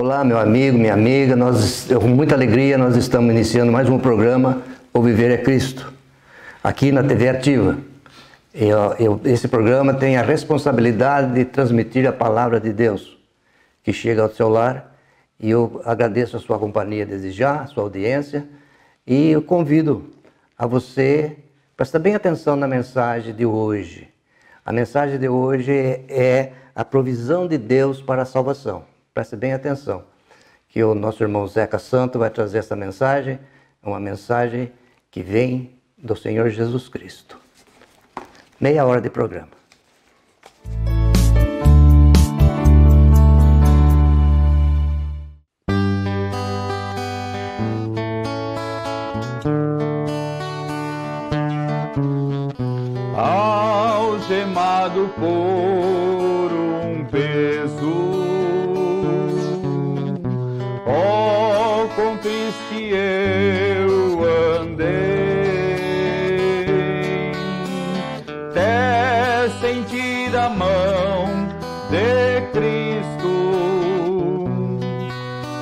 Olá, meu amigo, minha amiga, com muita alegria nós estamos iniciando mais um programa, O Viver é Cristo, aqui na TV Ativa. Esse programa tem a responsabilidade de transmitir a palavra de Deus, que chega ao seu lar, e eu agradeço a sua companhia desde já, a sua audiência, e eu convido a você prestar bem atenção na mensagem de hoje. A mensagem de hoje é a provisão de Deus para a salvação. Preste bem atenção, que o nosso irmão Zeca Santo vai trazer essa mensagem, uma mensagem que vem do Senhor Jesus Cristo. Meia hora de programa. Algemado por um peso, oh, com triste eu andei, até sentir a mão de Cristo.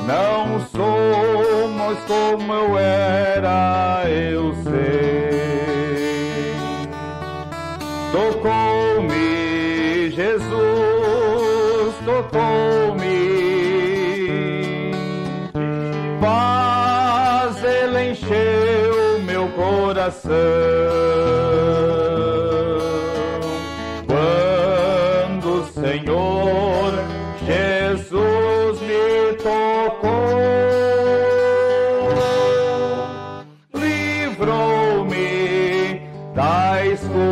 Não somos como eu era, eu sei. Tocou-me, Jesus, tocou-me, paz ele encheu meu coração. Quando o Senhor Jesus me tocou, livrou-me da escuridão.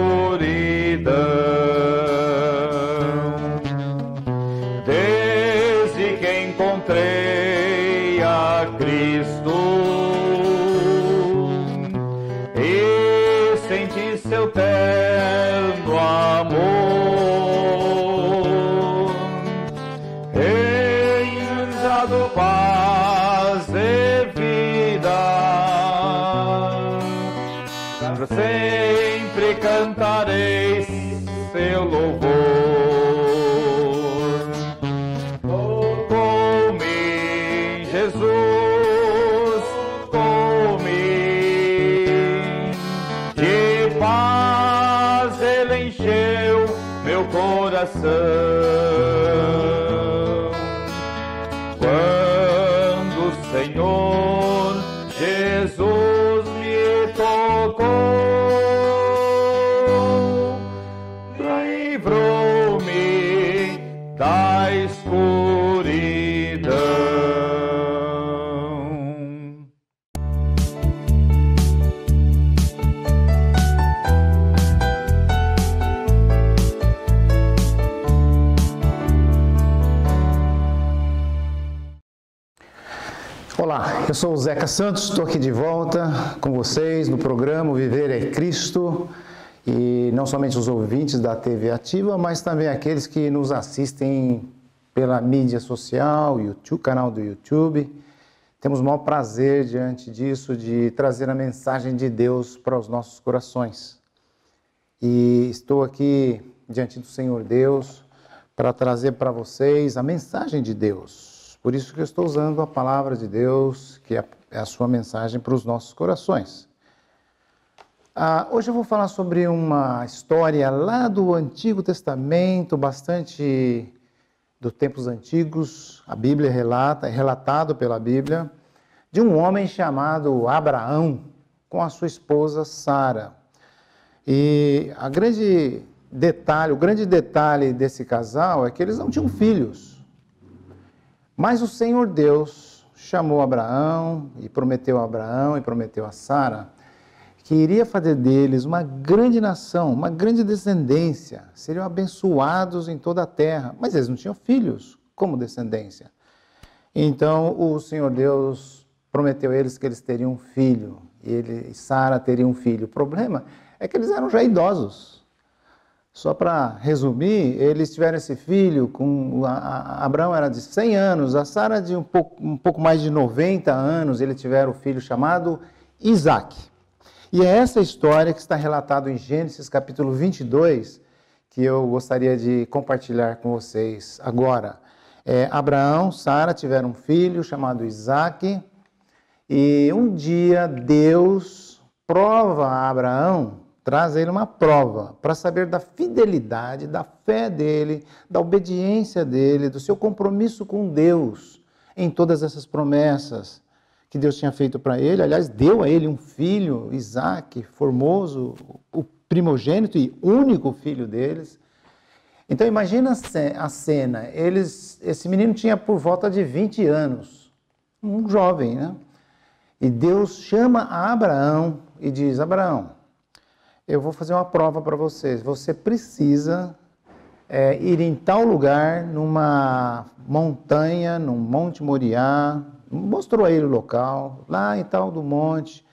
Desde que encontrei a Cristo e senti seu terno amor, realizado paz e vida, para sempre cantarei seu louvor. Tocou-me, Jesus, tocou-me, de paz ele encheu meu coração. Quando o Senhor Jesus me tocou, livrou-me da escuridão. Olá, eu sou o Zeca Santos, estou aqui de volta com vocês no programa O Viver é Cristo, e não somente os ouvintes da TV Ativa, mas também aqueles que nos assistem pela mídia social, YouTube, canal do YouTube. Temos o maior prazer diante disso de trazer a mensagem de Deus para os nossos corações. E estou aqui diante do Senhor Deus para trazer para vocês a mensagem de Deus. Por isso que eu estou usando a palavra de Deus, que é a sua mensagem para os nossos corações. Hoje eu vou falar sobre uma história lá do Antigo Testamento, bastante dos tempos antigos. A Bíblia relata, é relatado pela Bíblia, de um homem chamado Abraão com a sua esposa Sara. E o grande detalhe desse casal é que eles não tinham filhos. Mas o Senhor Deus chamou Abraão e prometeu a Sara que iria fazer deles uma grande nação, uma grande descendência, seriam abençoados em toda a terra. Mas eles não tinham filhos como descendência. Então o Senhor Deus prometeu a eles que eles teriam um filho, e Sara teria um filho. O problema é que eles eram já idosos. Só para resumir, eles tiveram esse filho, Abraão era de 100 anos, a Sara de um pouco mais de 90 anos, eles tiveram um filho chamado Isaac. E é essa história que está relatada em Gênesis capítulo 22, que eu gostaria de compartilhar com vocês agora. Abraão, Sara tiveram um filho chamado Isaque, e um dia Deus prova a Abraão, traz a ele uma prova para saber da fidelidade, da fé dele, da obediência dele, do seu compromisso com Deus em todas essas promessas que Deus tinha feito para ele. Aliás, deu a ele um filho, Isaque, formoso, o primogênito e único filho deles. Então imagina a cena, esse menino tinha por volta de 20 anos, um jovem, né? E Deus chama a Abraão e diz: Abraão, eu vou fazer uma prova para vocês. Você precisa ir em tal lugar, numa montanha, num Monte Moriá. Mostrou a ele o local, lá em tal do monte.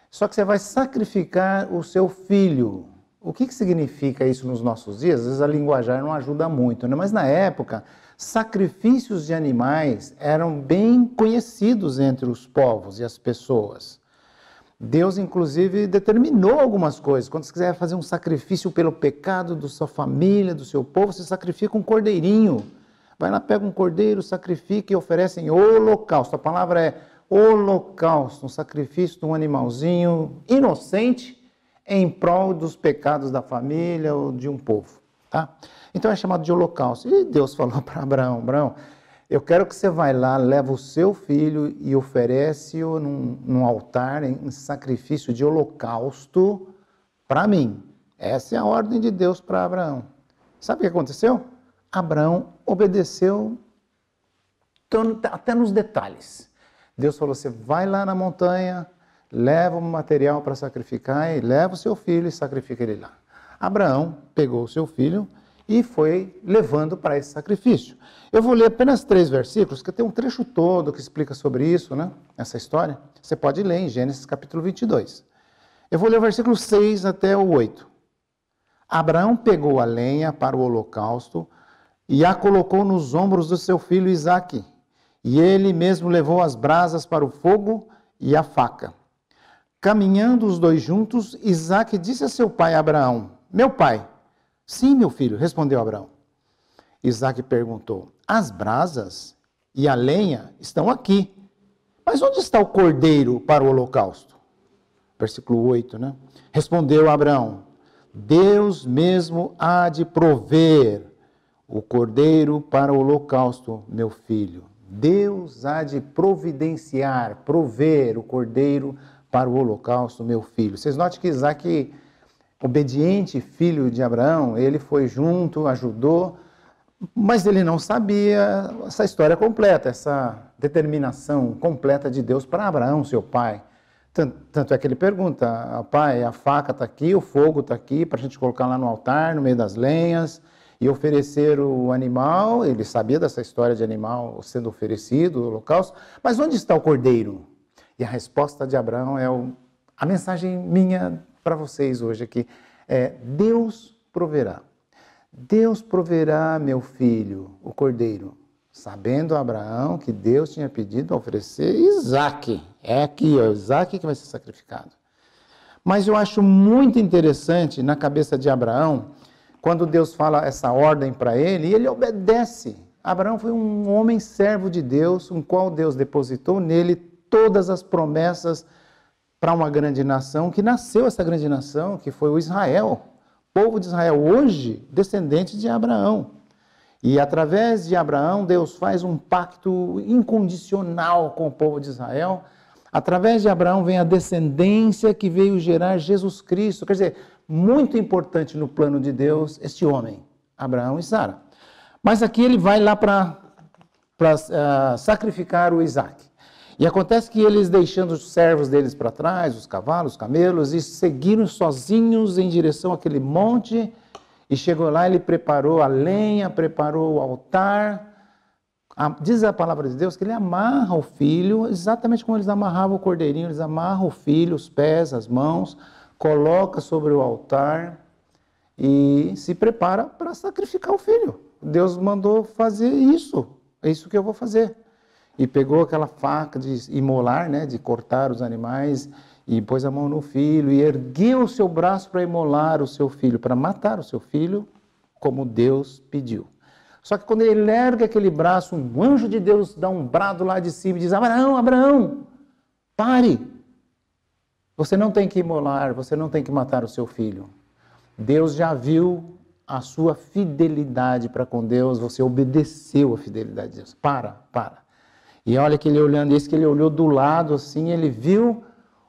Só que você vai sacrificar o seu filho. O que significa isso nos nossos dias? Às vezes a linguajar não ajuda muito, né? Mas na época, sacrifícios de animais eram bem conhecidos entre os povos e as pessoas. Deus, inclusive, determinou algumas coisas. Quando você quiser fazer um sacrifício pelo pecado da sua família, do seu povo, você sacrifica um cordeirinho. Vai lá, pega um cordeiro, sacrifica e oferece em holocausto. A palavra é holocausto, um sacrifício de um animalzinho inocente em prol dos pecados da família ou de um povo. Tá? Então é chamado de holocausto. E Deus falou para Abraão: Abraão, eu quero que você vá lá, leva o seu filho e oferece-o num altar em sacrifício de holocausto para mim. Essa é a ordem de Deus para Abraão. Sabe o que aconteceu? Abraão obedeceu até nos detalhes. Deus falou: você vai lá na montanha, leva um material para sacrificar e leva o seu filho e sacrifica ele lá. Abraão pegou o seu filho e foi levando para esse sacrifício. Eu vou ler apenas 3 versículos, que tem um trecho todo que explica sobre isso, né? Essa história. Você pode ler em Gênesis capítulo 22. Eu vou ler o versículo 6 até o 8. Abraão pegou a lenha para o holocausto e a colocou nos ombros do seu filho Isaque. E ele mesmo levou as brasas para o fogo e a faca. Caminhando os dois juntos, Isaque disse a seu pai Abraão: meu pai. Sim, meu filho, respondeu Abraão. Isaque perguntou: as brasas e a lenha estão aqui, mas onde está o cordeiro para o holocausto? Versículo 8, né? Respondeu Abraão: Deus mesmo há de prover o cordeiro para o holocausto, meu filho. Deus há de providenciar, prover o cordeiro para o holocausto, meu filho. Vocês notem que Isaque, obediente filho de Abraão, ele foi junto, ajudou, mas ele não sabia essa história completa, essa determinação completa de Deus para Abraão, seu pai. Tanto é que ele pergunta: pai, a faca está aqui, o fogo está aqui, para a gente colocar lá no altar, no meio das lenhas, e oferecer o animal. Ele sabia dessa história de animal sendo oferecido, o holocausto, mas onde está o cordeiro? E a resposta de Abraão é a mensagem minha para vocês hoje aqui, Deus proverá. Deus proverá, meu filho, o cordeiro. Sabendo Abraão que Deus tinha pedido a oferecer Isaque. É aqui, ó, Isaque que vai ser sacrificado. Mas eu acho muito interessante na cabeça de Abraão, quando Deus fala essa ordem para ele, e ele obedece. Abraão foi um homem servo de Deus, um qual Deus depositou nele todas as promessas para uma grande nação, que nasceu essa grande nação, que foi o Israel. O povo de Israel, hoje, descendente de Abraão. E através de Abraão, Deus faz um pacto incondicional com o povo de Israel. Através de Abraão vem a descendência que veio gerar Jesus Cristo. Quer dizer, muito importante no plano de Deus, este homem, Abraão e Sara. Mas aqui ele vai lá para sacrificar o Isaque. E acontece que eles, deixando os servos deles para trás, os cavalos, os camelos, e seguiram sozinhos em direção àquele monte. E chegou lá, ele preparou a lenha, preparou o altar. Diz a palavra de Deus que ele amarra o filho, exatamente como eles amarravam o cordeirinho, eles amarram o filho, os pés, as mãos, coloca sobre o altar e se prepara para sacrificar o filho. Deus mandou fazer isso, é isso que eu vou fazer. E pegou aquela faca de imolar, né, de cortar os animais, e pôs a mão no filho, e ergueu o seu braço para imolar o seu filho, para matar o seu filho, como Deus pediu. Só que quando ele ergue aquele braço, um anjo de Deus dá um brado lá de cima e diz: Abraão, Abraão, pare! Você não tem que imolar, você não tem que matar o seu filho. Deus já viu a sua fidelidade para com Deus, você obedeceu a fidelidade de Deus. Para. E olha que ele olhando isso, que ele olhou do lado assim, ele viu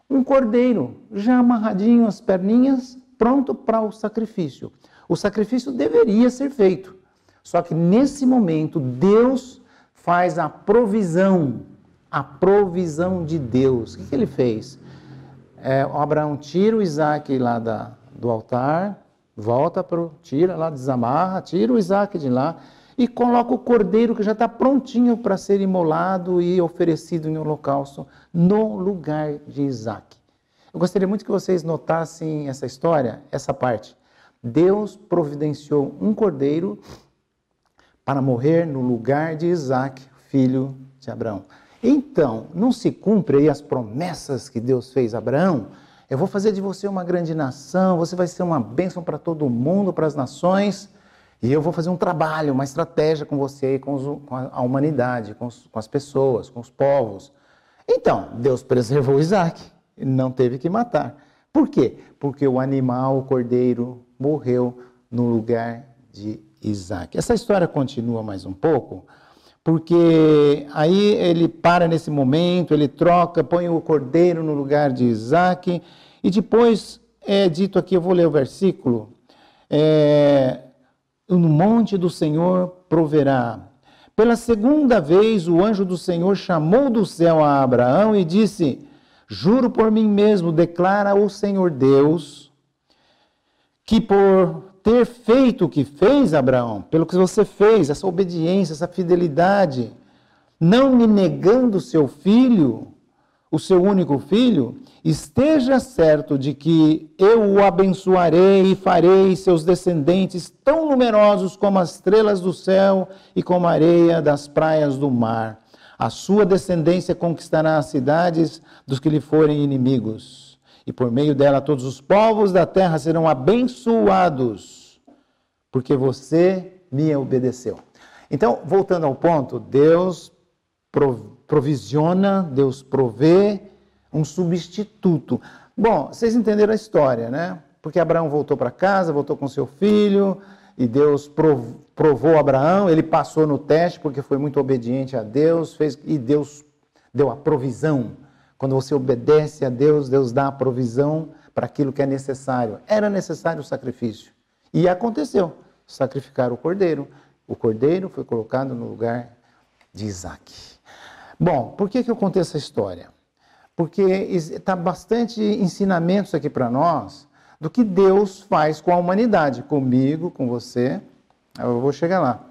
um cordeiro, já amarradinho as perninhas, pronto para o sacrifício. O sacrifício deveria ser feito. Só que nesse momento, Deus faz a provisão de Deus. O que ele fez? Abraão tira o Isaac lá do altar, volta tira lá, desamarra, tira o Isaac de lá e coloca o cordeiro que já está prontinho para ser imolado e oferecido em holocausto no lugar de Isaac. Eu gostaria muito que vocês notassem essa história, essa parte. Deus providenciou um cordeiro para morrer no lugar de Isaac, filho de Abraão. Então, não se cumpre aí as promessas que Deus fez a Abraão? Eu vou fazer de você uma grande nação, você vai ser uma bênção para todo mundo, para as nações, e eu vou fazer um trabalho, uma estratégia com você, com a humanidade, com as pessoas, com os povos. Então, Deus preservou Isaac, não teve que matar. Por quê? Porque o animal, o cordeiro, morreu no lugar de Isaac. Essa história continua mais um pouco, porque aí ele para nesse momento, ele troca, põe o cordeiro no lugar de Isaac, e depois é dito aqui, eu vou ler o versículo, no monte do Senhor proverá. Pela segunda vez o anjo do Senhor chamou do céu a Abraão e disse: juro por mim mesmo, declara o Senhor Deus, que por ter feito o que fez, Abraão, pelo que você fez, essa obediência, essa fidelidade, não me negando seu filho, o seu único filho, esteja certo de que eu o abençoarei e farei seus descendentes tão numerosos como as estrelas do céu e como a areia das praias do mar. A sua descendência conquistará as cidades dos que lhe forem inimigos. E por meio dela todos os povos da terra serão abençoados, porque você me obedeceu. Então, voltando ao ponto, Deus provisiona, Deus provê um substituto. Bom, vocês entenderam a história, né? Porque Abraão voltou para casa, voltou com seu filho, e Deus provou Abraão, ele passou no teste porque foi muito obediente a Deus, e Deus deu a provisão. Quando você obedece a Deus, Deus dá a provisão para aquilo que é necessário. Era necessário o sacrifício. E aconteceu. Sacrificaram o cordeiro. O cordeiro foi colocado no lugar de Isaac. Bom, por que eu contei essa história? Porque está bastante ensinamentos aqui para nós do que Deus faz com a humanidade, comigo, com você. Eu vou chegar lá.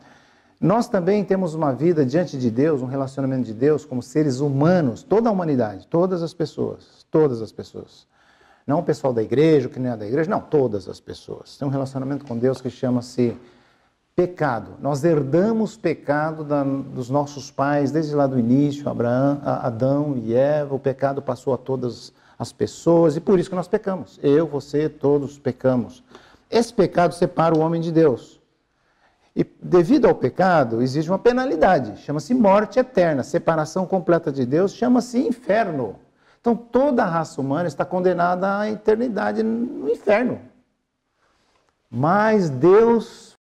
Nós também temos uma vida diante de Deus, um relacionamento de Deus como seres humanos, toda a humanidade, todas as pessoas. Não o pessoal da igreja, o que não é da igreja, não, todas as pessoas. Tem um relacionamento com Deus que chama-se pecado. Nós herdamos pecado dos nossos pais, desde lá do início, Adão e Eva, o pecado passou a todas as pessoas, e por isso que nós pecamos. Eu, você, todos pecamos. Esse pecado separa o homem de Deus. E devido ao pecado, existe uma penalidade, chama-se morte eterna, separação completa de Deus, chama-se inferno. Então toda a raça humana está condenada à eternidade no inferno. Mas Deus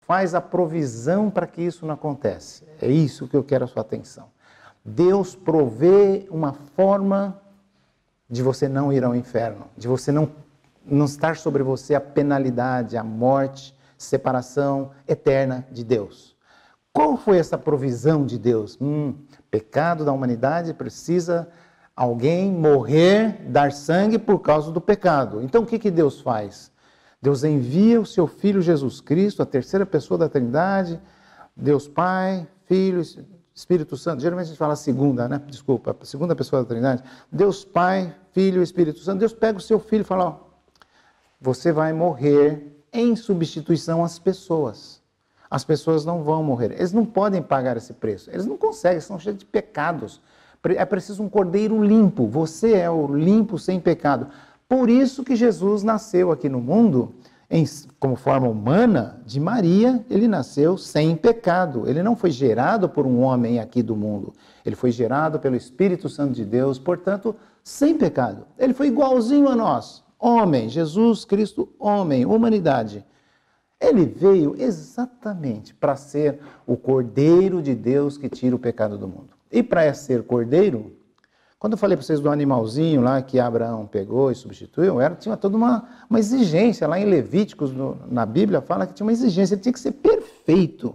faz a provisão para que isso não aconteça. É isso que eu quero a sua atenção. Deus provê uma forma de você não ir ao inferno, de você não estar sobre você a penalidade, a morte, separação eterna de Deus. Qual foi essa provisão de Deus? Pecado da humanidade, precisa alguém morrer, dar sangue por causa do pecado. Então o que Deus faz? Deus envia o seu Filho Jesus Cristo, a terceira pessoa da Trindade, Deus Pai, Filho, Espírito Santo. Geralmente a gente fala a segunda, né? Desculpa, a segunda pessoa da Trindade. Deus Pai, Filho e Espírito Santo. Deus pega o seu Filho e fala, você vai morrer em substituição às pessoas. As pessoas não vão morrer. Eles não podem pagar esse preço. Eles não conseguem, são cheios de pecados. É preciso um cordeiro limpo. Você é o limpo sem pecado. Por isso que Jesus nasceu aqui no mundo como forma humana, de Maria, ele nasceu sem pecado. Ele não foi gerado por um homem aqui do mundo. Ele foi gerado pelo Espírito Santo de Deus, portanto, sem pecado. Ele foi igualzinho a nós, homem, Jesus Cristo, homem, humanidade. Ele veio exatamente para ser o Cordeiro de Deus que tira o pecado do mundo. E para ser Cordeiro, quando eu falei para vocês do animalzinho lá que Abraão pegou e substituiu, tinha toda uma exigência. Lá em Levíticos, na Bíblia, fala que tinha uma exigência. Ele tinha que ser perfeito,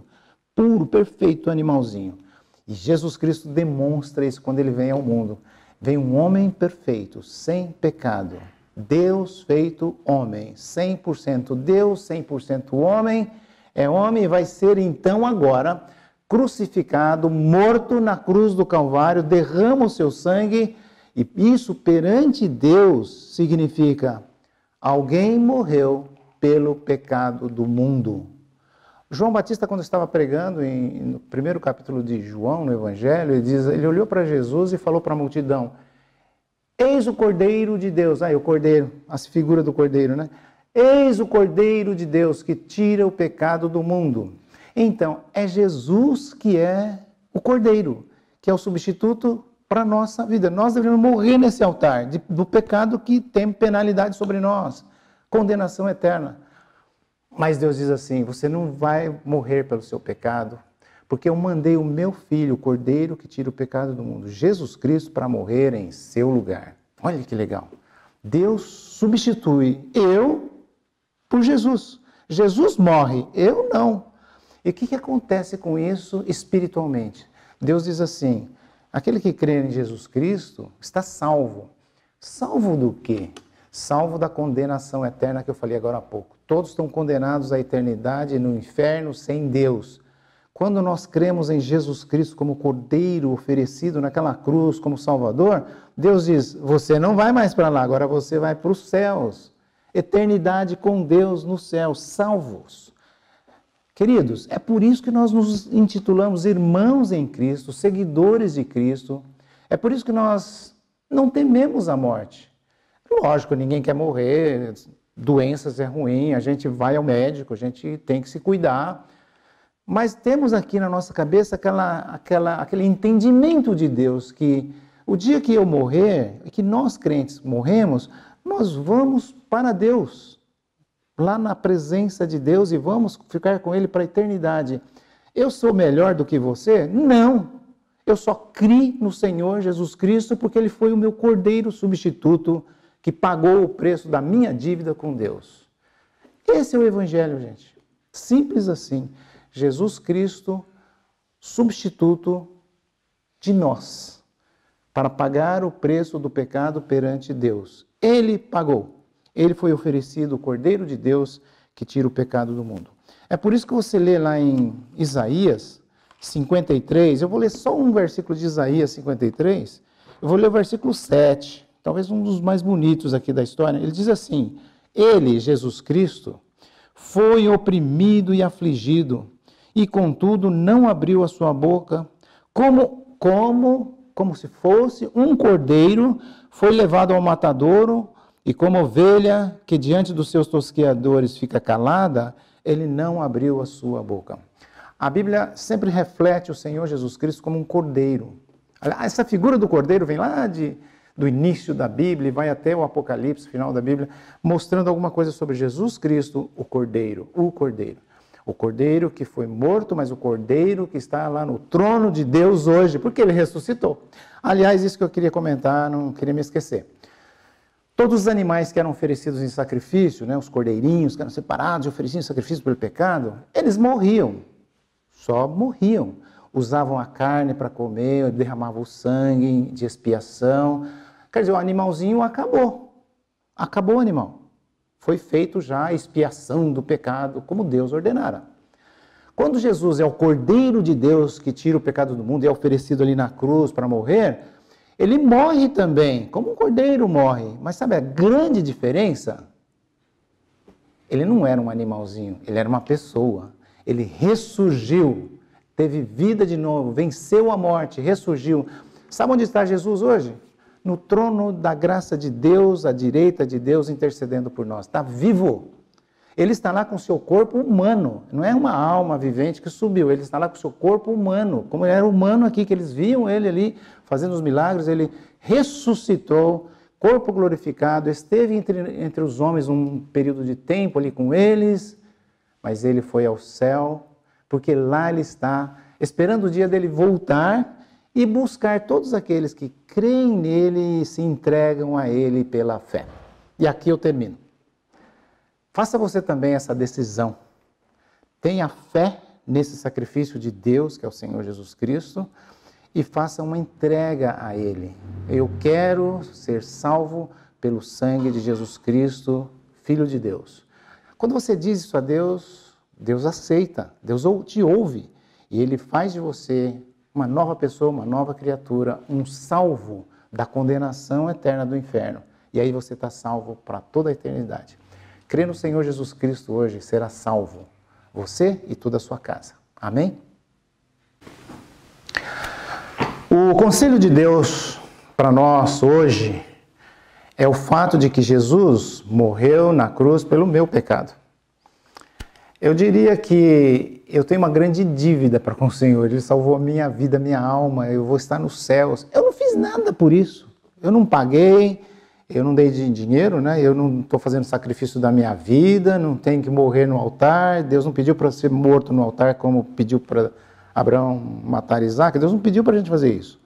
puro, perfeito o animalzinho. E Jesus Cristo demonstra isso quando ele vem ao mundo. Vem um homem perfeito, sem pecado. Deus feito homem, 100% Deus, 100% homem. É homem e vai ser então agora crucificado, morto na cruz do Calvário, derrama o seu sangue, e isso perante Deus significa: alguém morreu pelo pecado do mundo. João Batista, quando estava pregando no primeiro capítulo de João, no Evangelho, ele olhou para Jesus e falou para a multidão: eis o Cordeiro de Deus. O Cordeiro, a figura do Cordeiro, né? Eis o Cordeiro de Deus que tira o pecado do mundo. Então, é Jesus que é o Cordeiro, que é o substituto para a nossa vida. Nós devemos morrer nesse altar do pecado que tem penalidade sobre nós, condenação eterna. Mas Deus diz assim: você não vai morrer pelo seu pecado, porque eu mandei o meu filho, o Cordeiro que tira o pecado do mundo, Jesus Cristo, para morrer em seu lugar. Olha que legal. Deus substitui eu por Jesus. Jesus morre, eu não. E o que acontece com isso espiritualmente? Deus diz assim: aquele que crê em Jesus Cristo está salvo. Salvo do quê? Salvo da condenação eterna que eu falei agora há pouco. Todos estão condenados à eternidade no inferno sem Deus. Quando nós cremos em Jesus Cristo como Cordeiro oferecido naquela cruz como Salvador, Deus diz: você não vai mais para lá, agora você vai para os céus. Eternidade com Deus nos céus, salvos. Queridos, é por isso que nós nos intitulamos irmãos em Cristo, seguidores de Cristo. É por isso que nós não tememos a morte. Lógico, ninguém quer morrer, doenças é ruim, a gente vai ao médico, a gente tem que se cuidar. Mas temos aqui na nossa cabeça aquele entendimento de Deus que o dia que eu morrer, e que nós crentes morremos, nós vamos para Deus, lá na presença de Deus, e vamos ficar com Ele para a eternidade. Eu sou melhor do que você? Não! Eu só criei no Senhor Jesus Cristo porque Ele foi o meu Cordeiro substituto que pagou o preço da minha dívida com Deus. Esse é o Evangelho, gente. Simples assim. Jesus Cristo, substituto de nós, para pagar o preço do pecado perante Deus. Ele pagou. Ele foi oferecido o Cordeiro de Deus que tira o pecado do mundo. É por isso que você lê lá em Isaías 53, eu vou ler só um versículo de Isaías 53, eu vou ler o versículo 7, talvez um dos mais bonitos aqui da história. Ele diz assim: ele, Jesus Cristo, foi oprimido e afligido, e contudo não abriu a sua boca, como se fosse um cordeiro, foi levado ao matadouro, e como ovelha que diante dos seus tosqueadores fica calada, ele não abriu a sua boca. A Bíblia sempre reflete o Senhor Jesus Cristo como um cordeiro. Essa figura do cordeiro vem lá do início da Bíblia e vai até o Apocalipse, final da Bíblia, mostrando alguma coisa sobre Jesus Cristo, o cordeiro. O cordeiro. O cordeiro que foi morto, mas o cordeiro que está lá no trono de Deus hoje, porque ele ressuscitou. Aliás, isso que eu queria comentar, não queria me esquecer. Todos os animais que eram oferecidos em sacrifício, os cordeirinhos que eram separados e oferecidos em sacrifício pelo pecado, eles morriam, só morriam. Usavam a carne para comer, derramavam o sangue de expiação. Quer dizer, o animalzinho acabou. Acabou o animal. Foi feito já a expiação do pecado, como Deus ordenara. Quando Jesus é o Cordeiro de Deus que tira o pecado do mundo e é oferecido ali na cruz para morrer, ele morre também, como um cordeiro morre. Mas sabe a grande diferença? Ele não era um animalzinho, ele era uma pessoa. Ele ressurgiu, teve vida de novo, venceu a morte, ressurgiu. Sabe onde está Jesus hoje? No trono da graça de Deus, à direita de Deus, intercedendo por nós. Está vivo. Ele está lá com o seu corpo humano, não é uma alma vivente que subiu, ele está lá com o seu corpo humano, como ele era humano aqui, que eles viam ele ali fazendo os milagres, ele ressuscitou, corpo glorificado, esteve entre os homens um período de tempo ali com eles, mas ele foi ao céu, porque lá ele está, esperando o dia dele voltar e buscar todos aqueles que creem nele e se entregam a ele pela fé. E aqui eu termino. Faça você também essa decisão. Tenha fé nesse sacrifício de Deus, que é o Senhor Jesus Cristo, e faça uma entrega a Ele. Eu quero ser salvo pelo sangue de Jesus Cristo, Filho de Deus. Quando você diz isso a Deus, Deus aceita, Deus te ouve, e Ele faz de você uma nova pessoa, uma nova criatura, um salvo da condenação eterna do inferno. E aí você está salvo para toda a eternidade. Crê no Senhor Jesus Cristo hoje, será salvo, você e toda a sua casa. Amém? O conselho de Deus para nós hoje é o fato de que Jesus morreu na cruz pelo meu pecado. Eu diria que eu tenho uma grande dívida para com o Senhor. Ele salvou a minha vida, a minha alma, eu vou estar nos céus. Eu não fiz nada por isso. Eu não paguei, eu não dei dinheiro, né? Eu não estou fazendo sacrifício da minha vida, não tenho que morrer no altar. Deus não pediu para ser morto no altar como pediu para Abraão matar Isaac. Deus não pediu para a gente fazer isso.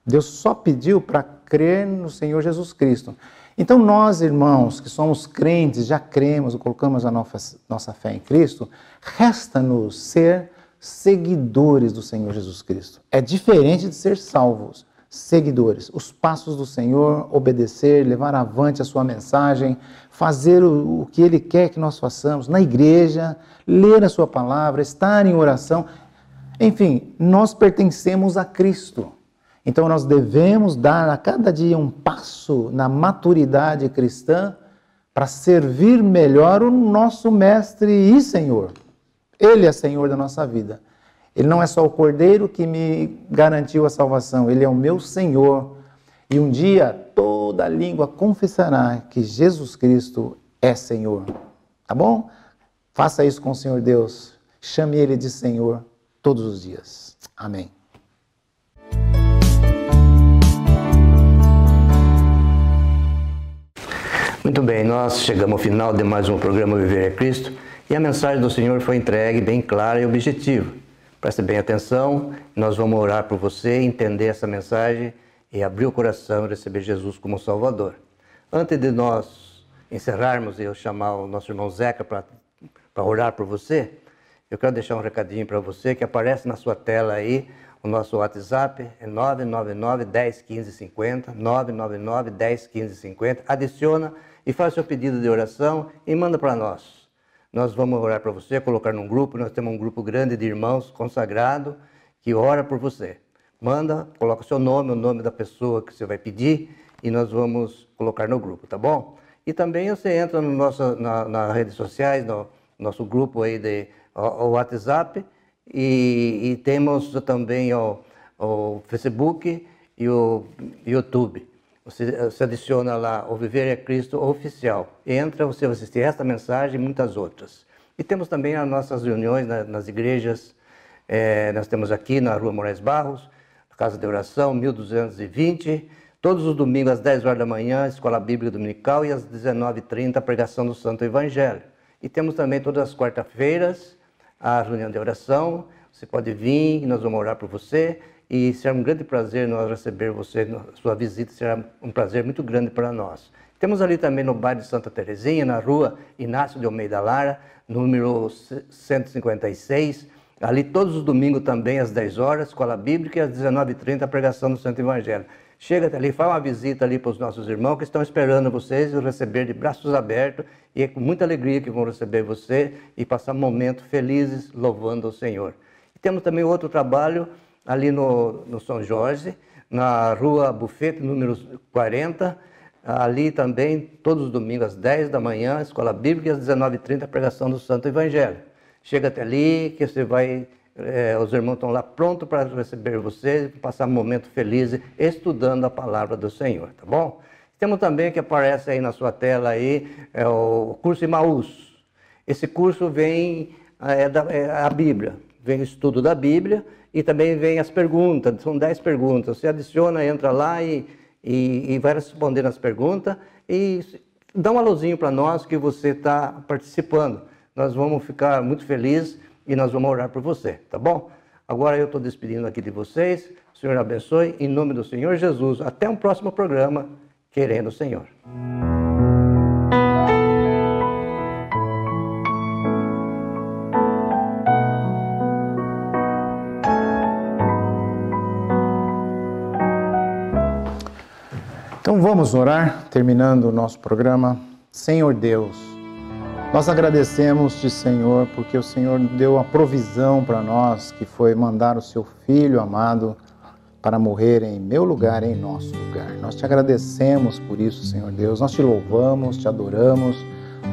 Deus só pediu para crer no Senhor Jesus Cristo. Então nós, irmãos, que somos crentes, já cremos, colocamos a nossa fé em Cristo, resta-nos ser seguidores do Senhor Jesus Cristo. É diferente de ser salvos. Seguidores, os passos do Senhor, obedecer, levar avante a sua mensagem, fazer o que Ele quer que nós façamos na igreja, ler a sua palavra, estar em oração. Enfim, nós pertencemos a Cristo. Então nós devemos dar a cada dia um passo na maturidade cristã para servir melhor o nosso Mestre e Senhor. Ele é Senhor da nossa vida. Ele não é só o Cordeiro que me garantiu a salvação, Ele é o meu Senhor. E um dia toda língua confessará que Jesus Cristo é Senhor. Tá bom? Faça isso com o Senhor Deus. Chame Ele de Senhor todos os dias. Amém. Muito bem, nós chegamos ao final de mais um programa Viver é Cristo e a mensagem do Senhor foi entregue bem clara e objetiva. Preste bem atenção, nós vamos orar por você, entender essa mensagem e abrir o coração e receber Jesus como Salvador. Antes de nós encerrarmos e eu chamar o nosso irmão Zeca para orar por você, eu quero deixar um recadinho para você que aparece na sua tela aí. O nosso WhatsApp é 999 10 15 50, 999 10 15 50. Adiciona e faz seu pedido de oração e manda para nós. Nós vamos orar para você, colocar num grupo. Nós temos um grupo grande de irmãos consagrados que ora por você. Manda, coloca o seu nome, o nome da pessoa que você vai pedir e nós vamos colocar no grupo, tá bom? E também você entra no nas redes sociais, no nosso grupo aí de o WhatsApp e temos também o Facebook e o YouTube. Você adiciona lá o Viver é Cristo Oficial. Entra, você vai assistir esta mensagem e muitas outras. E temos também as nossas reuniões nas igrejas. Nós temos aqui na Rua Moraes Barros, Casa de Oração, 1220. Todos os domingos às 10 horas da manhã, Escola Bíblica Dominical e às 19h30, a pregação do Santo Evangelho. E temos também todas as quarta-feiras a reunião de oração. Você pode vir e nós vamos orar por você. E será um grande prazer nós receber você, sua visita será um prazer muito grande para nós. Temos ali também no bairro de Santa Terezinha, na rua Inácio de Almeida Lara, número 156. Ali todos os domingos também às 10 horas, Escola Bíblica, e às 19h30 a pregação do Santo Evangelho. Chega até ali, faz uma visita ali para os nossos irmãos que estão esperando vocês receber de braços abertos. E é com muita alegria que vão receber você e passar momentos felizes louvando o Senhor. E temos também outro trabalho ali no São Jorge, na rua Bufete, número 40, ali também, todos os domingos às 10 da manhã, Escola Bíblica, e às 19h30, a pregação do Santo Evangelho. Chega até ali, que você vai, os irmãos estão lá prontos para receber você, passar um momento feliz estudando a palavra do Senhor, tá bom? Temos também, que aparece aí na sua tela aí, o curso Emaús. Esse curso vem a Bíblia, vem o estudo da Bíblia e também vem as perguntas, são 10 perguntas. Você adiciona, entra lá e vai respondendo as perguntas e dá um alôzinho para nós que você está participando. Nós vamos ficar muito felizes e nós vamos orar por você, tá bom? Agora eu estou despedindo aqui de vocês. O Senhor abençoe, em nome do Senhor Jesus. Até um próximo programa, querendo o Senhor. Então vamos orar, terminando o nosso programa. Senhor Deus, nós agradecemos-te, Senhor, porque o Senhor deu a provisão para nós, que foi mandar o seu Filho amado para morrer em meu lugar, em nosso lugar. Nós te agradecemos por isso, Senhor Deus. Nós te louvamos, te adoramos,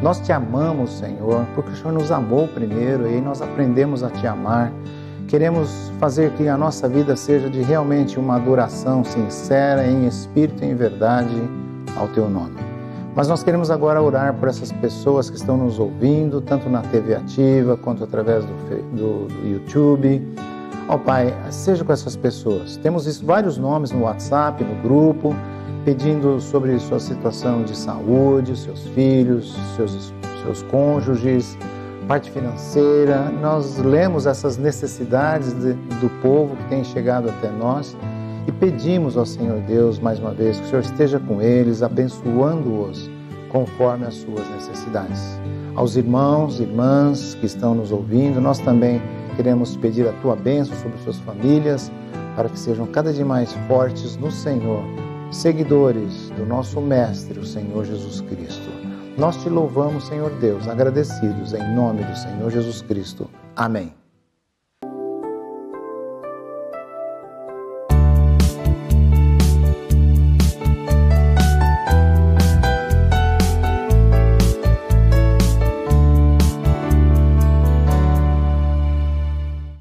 nós te amamos, Senhor, porque o Senhor nos amou primeiro e aí nós aprendemos a te amar. Queremos fazer que a nossa vida seja de realmente uma adoração sincera, em espírito e em verdade, ao teu nome. Mas nós queremos agora orar por essas pessoas que estão nos ouvindo, tanto na TV Ativa, quanto através do YouTube. Ó Pai, seja com essas pessoas. Temos visto vários nomes no WhatsApp, no grupo, pedindo sobre sua situação de saúde, seus filhos, seus cônjuges, parte financeira. Nós lemos essas necessidades do povo que tem chegado até nós e pedimos ao Senhor Deus, mais uma vez, que o Senhor esteja com eles, abençoando-os conforme as suas necessidades. Aos irmãos e irmãs que estão nos ouvindo, nós também queremos pedir a tua bênção sobre suas famílias, para que sejam cada dia mais fortes no Senhor, seguidores do nosso Mestre, o Senhor Jesus Cristo. Nós te louvamos, Senhor Deus, agradecidos em nome do Senhor Jesus Cristo. Amém.